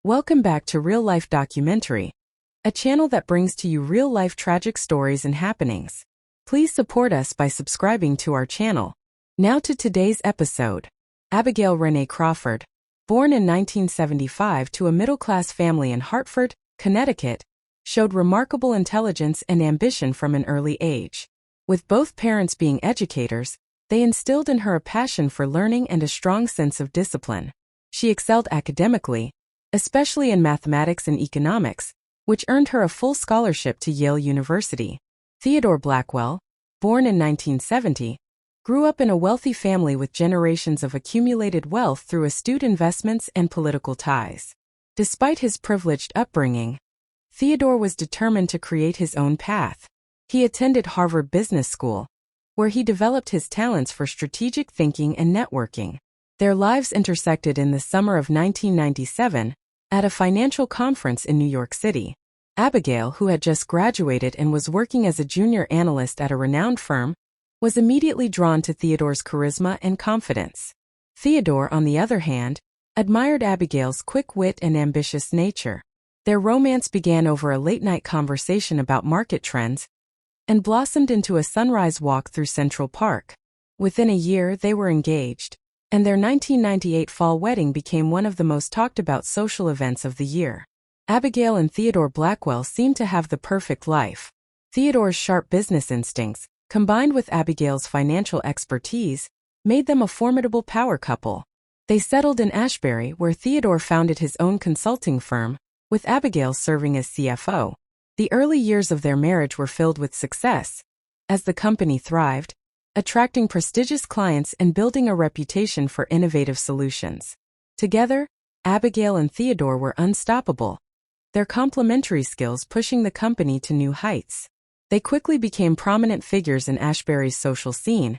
Welcome back to Real Life Documentary, a channel that brings to you real-life tragic stories and happenings. Please support us by subscribing to our channel. Now to today's episode. Abigail Renee Crawford, born in 1975 to a middle-class family in Hartford, Connecticut, showed remarkable intelligence and ambition from an early age. With both parents being educators, they instilled in her a passion for learning and a strong sense of discipline. She excelled academically, especially in mathematics and economics, which earned her a full scholarship to Yale University. Theodore Blackwell, born in 1970, grew up in a wealthy family with generations of accumulated wealth through astute investments and political ties. Despite his privileged upbringing, Theodore was determined to create his own path. He attended Harvard Business School, where he developed his talents for strategic thinking and networking. Their lives intersected in the summer of 1997 at a financial conference in New York City. Abigail, who had just graduated and was working as a junior analyst at a renowned firm, was immediately drawn to Theodore's charisma and confidence. Theodore, on the other hand, admired Abigail's quick wit and ambitious nature. Their romance began over a late-night conversation about market trends and blossomed into a sunrise walk through Central Park. Within a year, they were engaged, and their 1998 fall wedding became one of the most talked-about social events of the year. Abigail and Theodore Blackwell seemed to have the perfect life. Theodore's sharp business instincts, combined with Abigail's financial expertise, made them a formidable power couple. They settled in Ashbury, where Theodore founded his own consulting firm, with Abigail serving as CFO. The early years of their marriage were filled with success, as the company thrived, attracting prestigious clients and building a reputation for innovative solutions. Together, Abigail and Theodore were unstoppable, their complementary skills pushing the company to new heights. They quickly became prominent figures in Ashbury's social scene,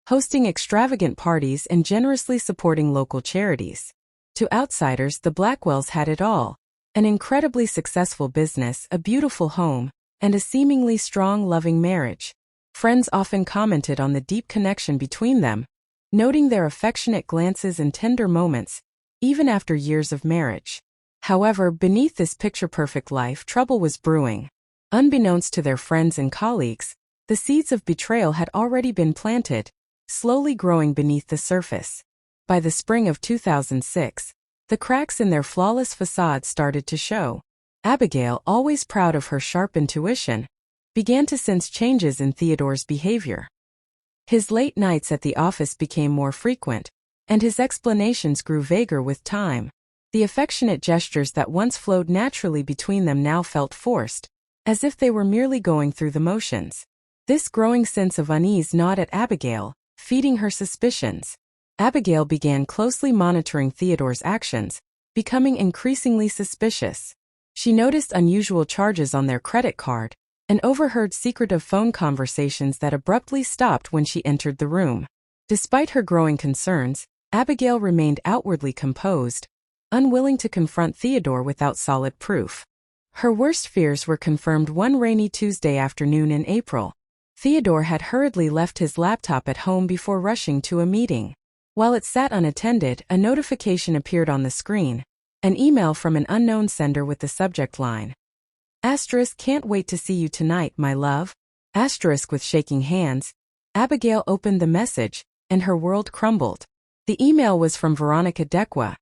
hosting extravagant parties and generously supporting local charities. To outsiders, the Blackwells had it all: an incredibly successful business, a beautiful home, and a seemingly strong, loving marriage. Friends often commented on the deep connection between them, noting their affectionate glances and tender moments, even after years of marriage. However, beneath this picture-perfect life, trouble was brewing. Unbeknownst to their friends and colleagues, the seeds of betrayal had already been planted, slowly growing beneath the surface. By the spring of 2006, the cracks in their flawless facade started to show. Abigail, always proud of her sharp intuition, began to sense changes in Theodore's behavior. His late nights at the office became more frequent, and his explanations grew vaguer with time. The affectionate gestures that once flowed naturally between them now felt forced, as if they were merely going through the motions. This growing sense of unease gnawed at Abigail, feeding her suspicions. Abigail began closely monitoring Theodore's actions, becoming increasingly suspicious. She noticed unusual charges on their credit card and overheard secretive phone conversations that abruptly stopped when she entered the room. Despite her growing concerns, Abigail remained outwardly composed, unwilling to confront Theodore without solid proof. Her worst fears were confirmed one rainy Tuesday afternoon in April. Theodore had hurriedly left his laptop at home before rushing to a meeting. While it sat unattended, a notification appeared on the screen, an email from an unknown sender with the subject line: "Can't wait to see you tonight, my love." With shaking hands, Abigail opened the message, and her world crumbled. The email was from Veronica Dequa,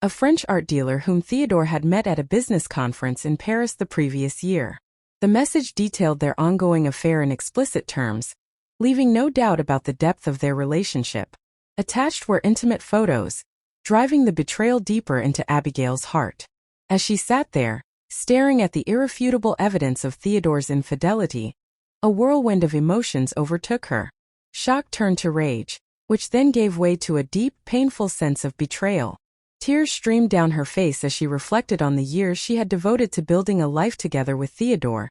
a French art dealer whom Theodore had met at a business conference in Paris the previous year. The message detailed their ongoing affair in explicit terms, leaving no doubt about the depth of their relationship. Attached were intimate photos, driving the betrayal deeper into Abigail's heart. As she sat there, staring at the irrefutable evidence of Theodore's infidelity, a whirlwind of emotions overtook her. Shock turned to rage, which then gave way to a deep, painful sense of betrayal. Tears streamed down her face as she reflected on the years she had devoted to building a life together with Theodore,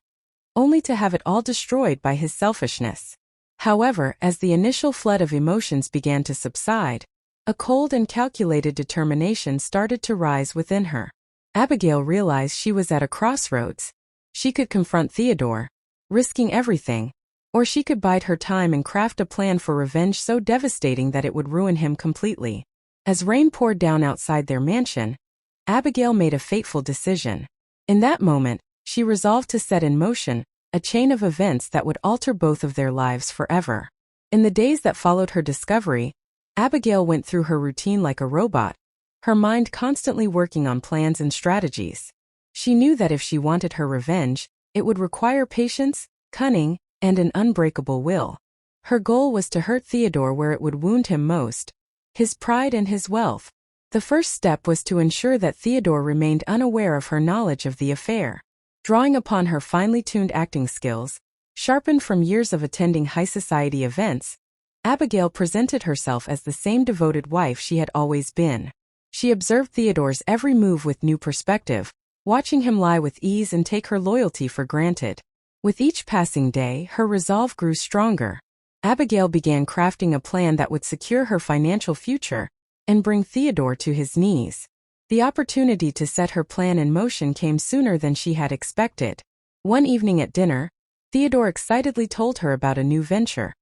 only to have it all destroyed by his selfishness. However, as the initial flood of emotions began to subside, a cold and calculated determination started to rise within her. Abigail realized she was at a crossroads. She could confront Theodore, risking everything, or she could bide her time and craft a plan for revenge so devastating that it would ruin him completely. As rain poured down outside their mansion, Abigail made a fateful decision. In that moment, she resolved to set in motion a chain of events that would alter both of their lives forever. In the days that followed her discovery, Abigail went through her routine like a robot, her mind constantly working on plans and strategies. She knew that if she wanted her revenge, it would require patience, cunning, and an unbreakable will. Her goal was to hurt Theodore where it would wound him most: his pride and his wealth. The first step was to ensure that Theodore remained unaware of her knowledge of the affair. Drawing upon her finely tuned acting skills, sharpened from years of attending high society events, Abigail presented herself as the same devoted wife she had always been. She observed Theodore's every move with new perspective, watching him lie with ease and take her loyalty for granted. With each passing day, her resolve grew stronger. Abigail began crafting a plan that would secure her financial future and bring Theodore to his knees. The opportunity to set her plan in motion came sooner than she had expected. One evening at dinner, Theodore excitedly told her about a new venture,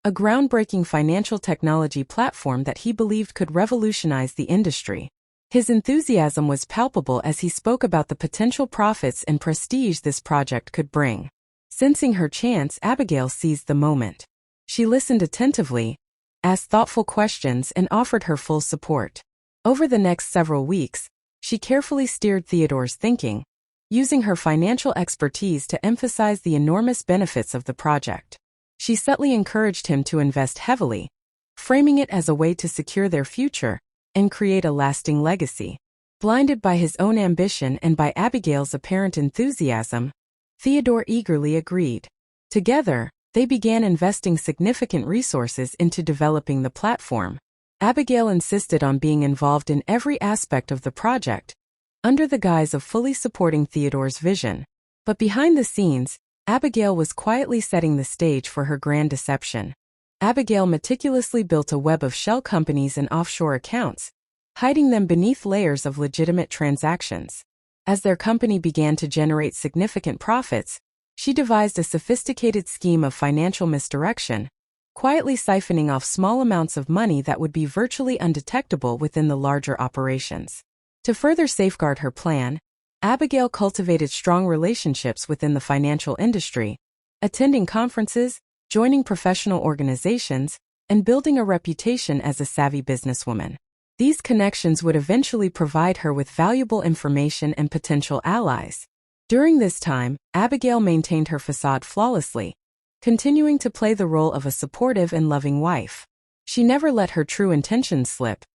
a groundbreaking financial technology platform that he believed could revolutionize the industry. His enthusiasm was palpable as he spoke about the potential profits and prestige this project could bring. Sensing her chance, Abigail seized the moment. She listened attentively, asked thoughtful questions, and offered her full support. Over the next several weeks, she carefully steered Theodore's thinking, using her financial expertise to emphasize the enormous benefits of the project. She subtly encouraged him to invest heavily, framing it as a way to secure their future and create a lasting legacy. Blinded by his own ambition and by Abigail's apparent enthusiasm, Theodore eagerly agreed. Together, they began investing significant resources into developing the platform. Abigail insisted on being involved in every aspect of the project, under the guise of fully supporting Theodore's vision. But behind the scenes, Abigail was quietly setting the stage for her grand deception. Abigail meticulously built a web of shell companies and offshore accounts, hiding them beneath layers of legitimate transactions. As their company began to generate significant profits, she devised a sophisticated scheme of financial misdirection, quietly siphoning off small amounts of money that would be virtually undetectable within the larger operations. To further safeguard her plan, Abigail cultivated strong relationships within the financial industry, attending conferences, joining professional organizations, and building a reputation as a savvy businesswoman. These connections would eventually provide her with valuable information and potential allies. During this time, Abigail maintained her facade flawlessly, continuing to play the role of a supportive and loving wife. She never let her true intentions slip,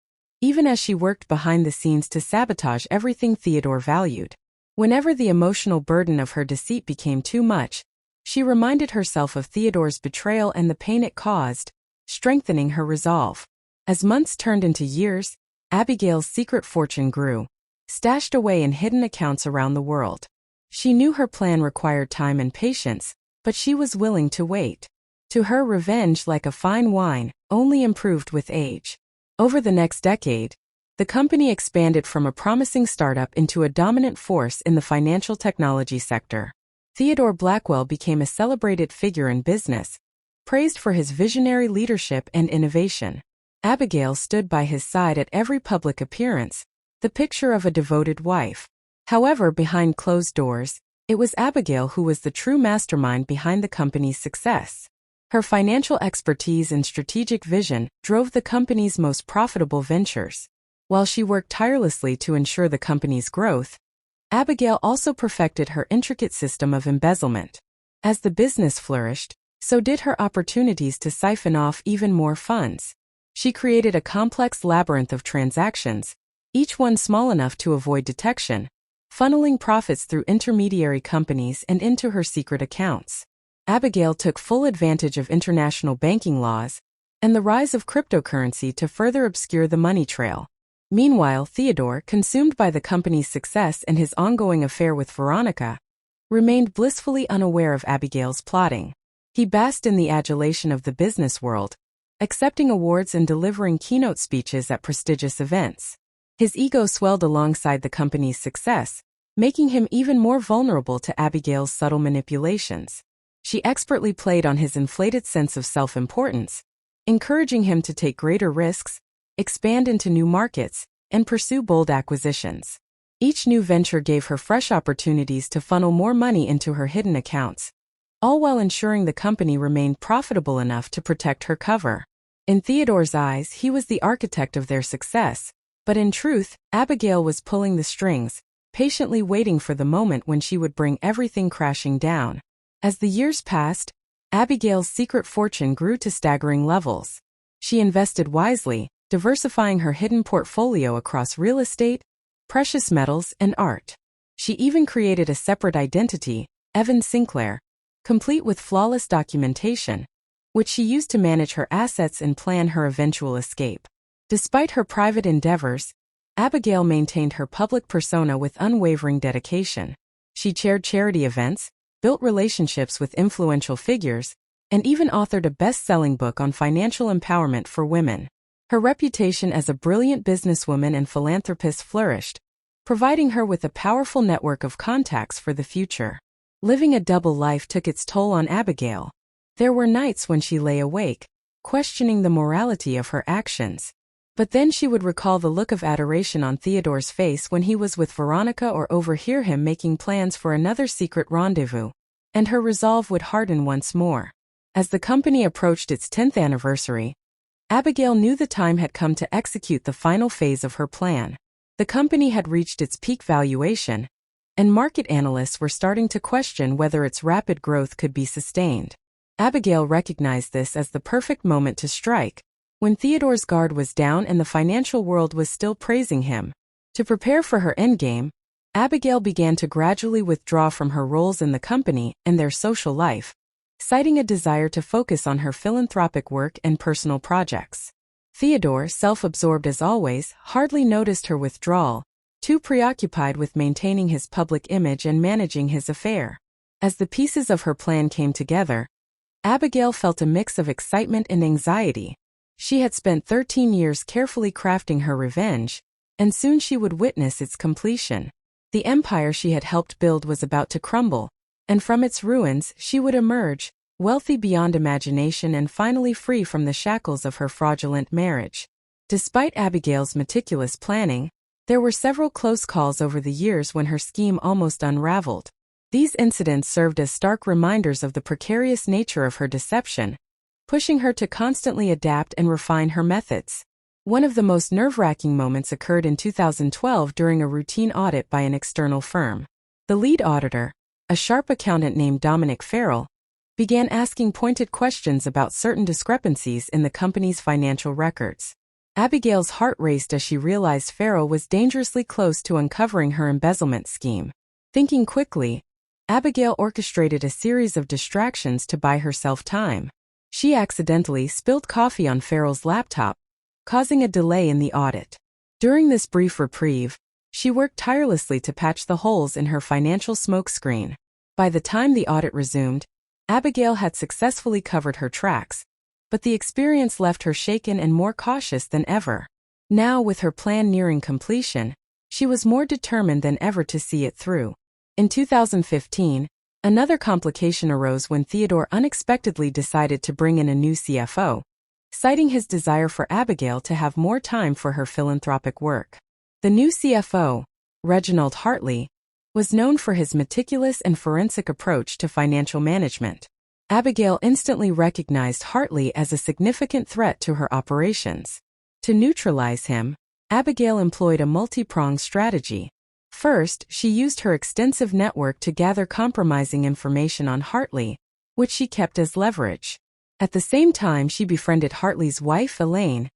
even as she worked behind the scenes to sabotage everything Theodore valued. Whenever the emotional burden of her deceit became too much, she reminded herself of Theodore's betrayal and the pain it caused, strengthening her resolve. As months turned into years, Abigail's secret fortune grew, stashed away in hidden accounts around the world. She knew her plan required time and patience, but she was willing to wait. To her, revenge, like a fine wine, only improved with age. Over the next decade, the company expanded from a promising startup into a dominant force in the financial technology sector. Theodore Blackwell became a celebrated figure in business, praised for his visionary leadership and innovation. Abigail stood by his side at every public appearance, the picture of a devoted wife. However, behind closed doors, it was Abigail who was the true mastermind behind the company's success. Her financial expertise and strategic vision drove the company's most profitable ventures. While she worked tirelessly to ensure the company's growth, Abigail also perfected her intricate system of embezzlement. As the business flourished, so did her opportunities to siphon off even more funds. She created a complex labyrinth of transactions, each one small enough to avoid detection, funneling profits through intermediary companies and into her secret accounts. Abigail took full advantage of international banking laws and the rise of cryptocurrency to further obscure the money trail. Meanwhile, Theodore, consumed by the company's success and his ongoing affair with Veronica, remained blissfully unaware of Abigail's plotting. He basked in the adulation of the business world, accepting awards and delivering keynote speeches at prestigious events. His ego swelled alongside the company's success, making him even more vulnerable to Abigail's subtle manipulations. She expertly played on his inflated sense of self-importance, encouraging him to take greater risks, expand into new markets, and pursue bold acquisitions. Each new venture gave her fresh opportunities to funnel more money into her hidden accounts, all while ensuring the company remained profitable enough to protect her cover. In Theodore's eyes, he was the architect of their success, but in truth, Abigail was pulling the strings, patiently waiting for the moment when she would bring everything crashing down. As the years passed, Abigail's secret fortune grew to staggering levels. She invested wisely, diversifying her hidden portfolio across real estate, precious metals, and art. She even created a separate identity, Evan Sinclair, complete with flawless documentation, which she used to manage her assets and plan her eventual escape. Despite her private endeavors, Abigail maintained her public persona with unwavering dedication. She chaired charity events, built relationships with influential figures, and even authored a best-selling book on financial empowerment for women. Her reputation as a brilliant businesswoman and philanthropist flourished, providing her with a powerful network of contacts for the future. Living a double life took its toll on Abigail. There were nights when she lay awake, questioning the morality of her actions. But then she would recall the look of adoration on Theodore's face when he was with Veronica or overhear him making plans for another secret rendezvous, and her resolve would harden once more. As the company approached its 10th anniversary, Abigail knew the time had come to execute the final phase of her plan. The company had reached its peak valuation, and market analysts were starting to question whether its rapid growth could be sustained. Abigail recognized this as the perfect moment to strike, when Theodore's guard was down and the financial world was still praising him. To prepare for her endgame, Abigail began to gradually withdraw from her roles in the company and their social life, citing a desire to focus on her philanthropic work and personal projects. Theodore, self-absorbed as always, hardly noticed her withdrawal, too preoccupied with maintaining his public image and managing his affair. As the pieces of her plan came together, Abigail felt a mix of excitement and anxiety. She had spent 13 years carefully crafting her revenge, and soon she would witness its completion. The empire she had helped build was about to crumble, and from its ruins she would emerge, wealthy beyond imagination and finally free from the shackles of her fraudulent marriage. Despite Abigail's meticulous planning, there were several close calls over the years when her scheme almost unraveled. These incidents served as stark reminders of the precarious nature of her deception, pushing her to constantly adapt and refine her methods. One of the most nerve-wracking moments occurred in 2012 during a routine audit by an external firm. The lead auditor, a sharp accountant named Dominic Farrell, began asking pointed questions about certain discrepancies in the company's financial records. Abigail's heart raced as she realized Farrell was dangerously close to uncovering her embezzlement scheme. Thinking quickly, Abigail orchestrated a series of distractions to buy herself time. She accidentally spilled coffee on Farrell's laptop, causing a delay in the audit. During this brief reprieve, she worked tirelessly to patch the holes in her financial smokescreen. By the time the audit resumed, Abigail had successfully covered her tracks, but the experience left her shaken and more cautious than ever. Now, with her plan nearing completion, she was more determined than ever to see it through. In 2015, another complication arose when Theodore unexpectedly decided to bring in a new CFO, citing his desire for Abigail to have more time for her philanthropic work. The new CFO, Reginald Hartley, was known for his meticulous and forensic approach to financial management. Abigail instantly recognized Hartley as a significant threat to her operations. To neutralize him, Abigail employed a multi-pronged strategy. First, she used her extensive network to gather compromising information on Hartley, which she kept as leverage. At the same time, she befriended Hartley's wife, Elaine,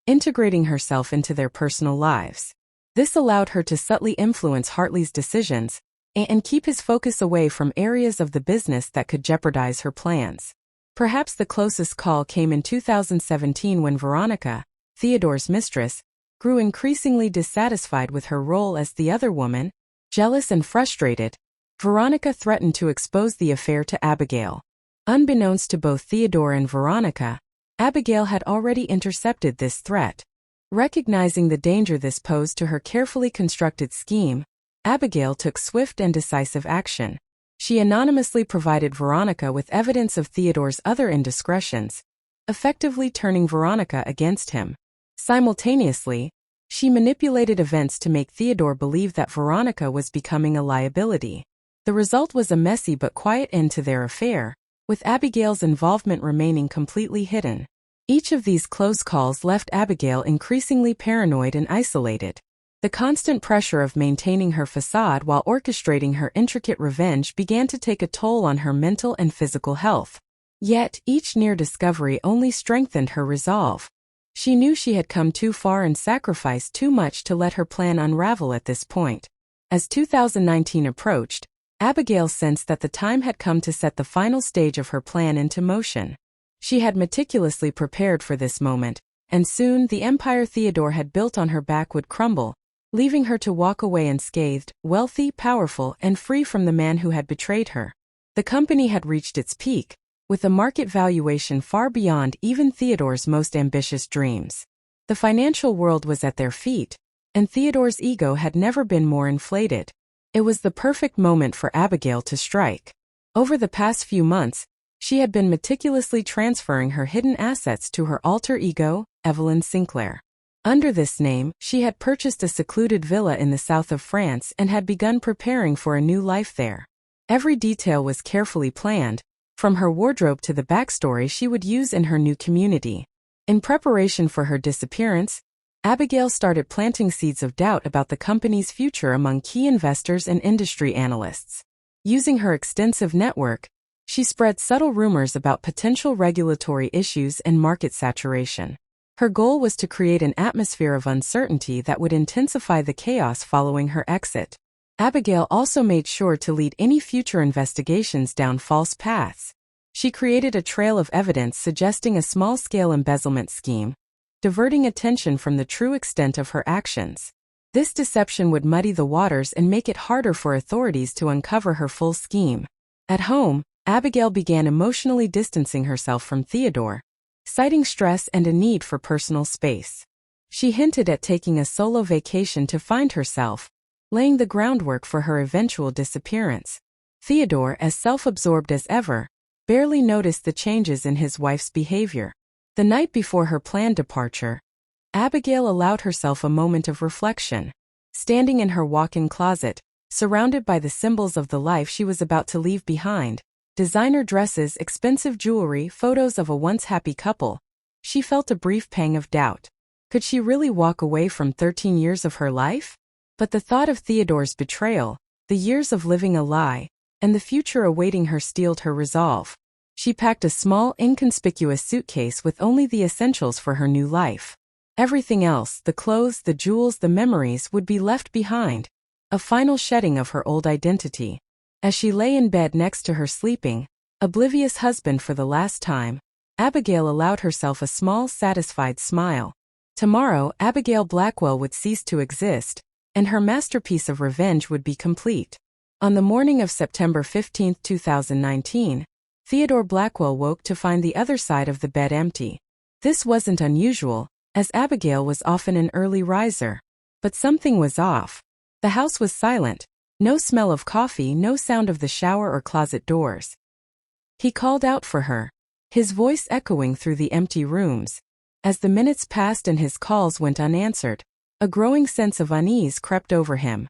integrating herself into their personal lives. This allowed her to subtly influence Hartley's decisions and keep his focus away from areas of the business that could jeopardize her plans. Perhaps the closest call came in 2017 when Veronica, Theodore's mistress, grew increasingly dissatisfied with her role as the other woman. Jealous and frustrated, Veronica threatened to expose the affair to Abigail. Unbeknownst to both Theodore and Veronica, Abigail had already intercepted this threat. Recognizing the danger this posed to her carefully constructed scheme, Abigail took swift and decisive action. She anonymously provided Veronica with evidence of Theodore's other indiscretions, effectively turning Veronica against him. Simultaneously, She manipulated events to make Theodore believe that Veronica was becoming a liability. The result was a messy but quiet end to their affair, with Abigail's involvement remaining completely hidden. Each of these close calls left Abigail increasingly paranoid and isolated. The constant pressure of maintaining her facade while orchestrating her intricate revenge began to take a toll on her mental and physical health. Yet, each near discovery only strengthened her resolve. She knew she had come too far and sacrificed too much to let her plan unravel at this point. As 2019 approached, Abigail sensed that the time had come to set the final stage of her plan into motion. She had meticulously prepared for this moment, and soon the empire Theodore had built on her back would crumble, leaving her to walk away unscathed, wealthy, powerful, and free from the man who had betrayed her. The company had reached its peak, with a market valuation far beyond even Theodore's most ambitious dreams. The financial world was at their feet, and Theodore's ego had never been more inflated. It was the perfect moment for Abigail to strike. Over the past few months, she had been meticulously transferring her hidden assets to her alter ego, Evelyn Sinclair. Under this name, she had purchased a secluded villa in the south of France and had begun preparing for a new life there. Every detail was carefully planned, from her wardrobe to the backstory she would use in her new community. In preparation for her disappearance, Abigail started planting seeds of doubt about the company's future among key investors and industry analysts. Using her extensive network, she spread subtle rumors about potential regulatory issues and market saturation. Her goal was to create an atmosphere of uncertainty that would intensify the chaos following her exit. Abigail also made sure to lead any future investigations down false paths. She created a trail of evidence suggesting a small-scale embezzlement scheme, diverting attention from the true extent of her actions. This deception would muddy the waters and make it harder for authorities to uncover her full scheme. At home, Abigail began emotionally distancing herself from Theodore, citing stress and a need for personal space. She hinted at taking a solo vacation to find herself, laying the groundwork for her eventual disappearance. Theodore, as self-absorbed as ever, barely noticed the changes in his wife's behavior. The night before her planned departure, Abigail allowed herself a moment of reflection. Standing in her walk-in closet, surrounded by the symbols of the life she was about to leave behind, designer dresses, expensive jewelry, photos of a once happy couple, she felt a brief pang of doubt. Could she really walk away from 13 years of her life? But the thought of Theodore's betrayal, the years of living a lie, and the future awaiting her steeled her resolve. She packed a small, inconspicuous suitcase with only the essentials for her new life. Everything else, the clothes, the jewels, the memories, would be left behind, a final shedding of her old identity. As she lay in bed next to her sleeping, oblivious husband for the last time, Abigail allowed herself a small, satisfied smile. Tomorrow, Abigail Blackwell would cease to exist, and her masterpiece of revenge would be complete. On the morning of September 15, 2019, Theodore Blackwell woke to find the other side of the bed empty. This wasn't unusual, as Abigail was often an early riser. But something was off. The house was silent. No smell of coffee, no sound of the shower or closet doors. He called out for her, his voice echoing through the empty rooms. As the minutes passed and his calls went unanswered, a growing sense of unease crept over him.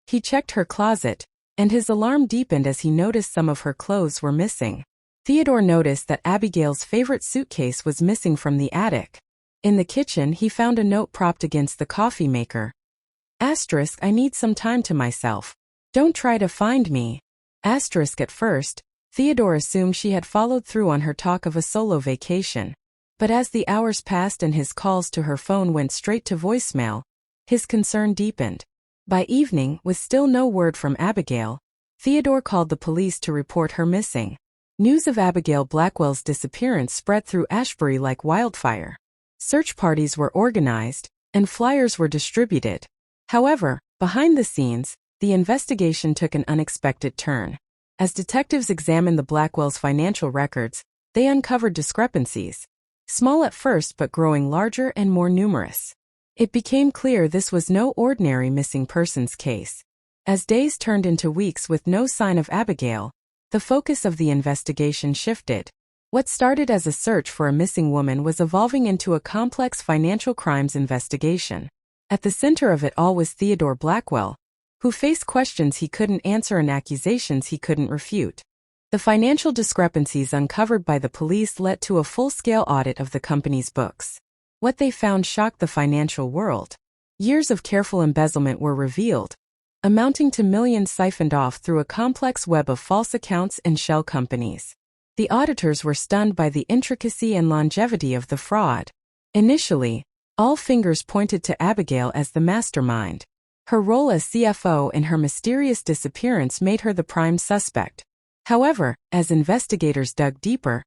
He checked her closet, and his alarm deepened as he noticed some of her clothes were missing. Theodore noticed that Abigail's favorite suitcase was missing from the attic. In the kitchen, he found a note propped against the coffee maker. I need some time to myself. Don't try to find me. At first, Theodore assumed she had followed through on her talk of a solo vacation. But as the hours passed and his calls to her phone went straight to voicemail, his concern deepened. By evening, with still no word from Abigail, Theodore called the police to report her missing. News of Abigail Blackwell's disappearance spread through Ashbury like wildfire. Search parties were organized, and flyers were distributed. However, behind the scenes, the investigation took an unexpected turn. As detectives examined the Blackwells' financial records, they uncovered discrepancies. Small at first but growing larger and more numerous. It became clear this was no ordinary missing persons case. As days turned into weeks with no sign of Abigail, the focus of the investigation shifted. What started as a search for a missing woman was evolving into a complex financial crimes investigation. At the center of it all was Theodore Blackwell, who faced questions he couldn't answer and accusations he couldn't refute. The financial discrepancies uncovered by the police led to a full-scale audit of the company's books. What they found shocked the financial world. Years of careful embezzlement were revealed, amounting to millions siphoned off through a complex web of false accounts and shell companies. The auditors were stunned by the intricacy and longevity of the fraud. Initially, all fingers pointed to Abigail as the mastermind. Her role as CFO and her mysterious disappearance made her the prime suspect. However, as investigators dug deeper,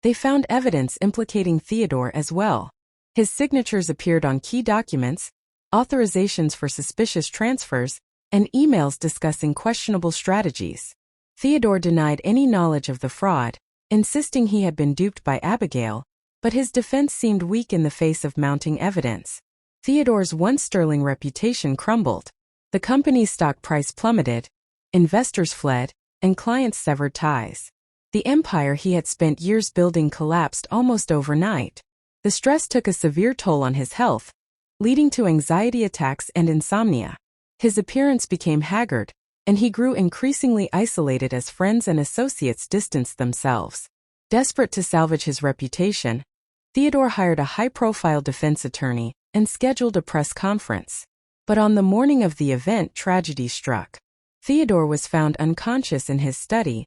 they found evidence implicating Theodore as well. His signatures appeared on key documents, authorizations for suspicious transfers, and emails discussing questionable strategies. Theodore denied any knowledge of the fraud, insisting he had been duped by Abigail, but his defense seemed weak in the face of mounting evidence. Theodore's once sterling reputation crumbled. The company's stock price plummeted, investors fled, and clients severed ties. The empire he had spent years building collapsed almost overnight. The stress took a severe toll on his health, leading to anxiety attacks and insomnia. His appearance became haggard, and he grew increasingly isolated as friends and associates distanced themselves. Desperate to salvage his reputation, Theodore hired a high-profile defense attorney and scheduled a press conference. But on the morning of the event, tragedy struck. Theodore was found unconscious in his study,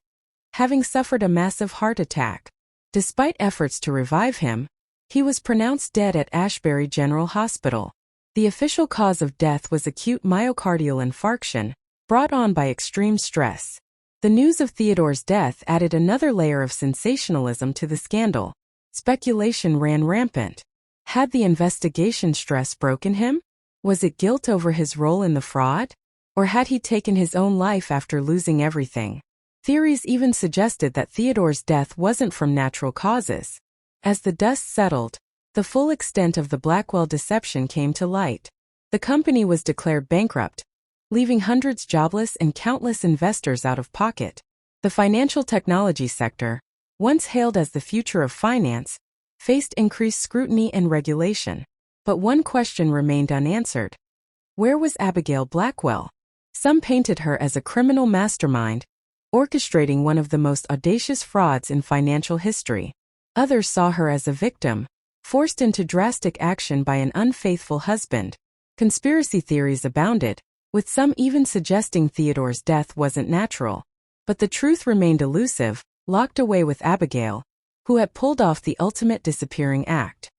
having suffered a massive heart attack. Despite efforts to revive him, he was pronounced dead at Ashbury General Hospital. The official cause of death was acute myocardial infarction, brought on by extreme stress. The news of Theodore's death added another layer of sensationalism to the scandal. Speculation ran rampant. Had the investigation stress broken him? Was it guilt over his role in the fraud? Or had he taken his own life after losing everything? Theories even suggested that Theodore's death wasn't from natural causes. As the dust settled, the full extent of the Blackwell deception came to light. The company was declared bankrupt, leaving hundreds jobless and countless investors out of pocket. The financial technology sector, once hailed as the future of finance, faced increased scrutiny and regulation. But one question remained unanswered. Where was Abigail Blackwell? Some painted her as a criminal mastermind, orchestrating one of the most audacious frauds in financial history. Others saw her as a victim, forced into drastic action by an unfaithful husband. Conspiracy theories abounded, with some even suggesting Theodore's death wasn't natural. But the truth remained elusive, locked away with Abigail, who had pulled off the ultimate disappearing act.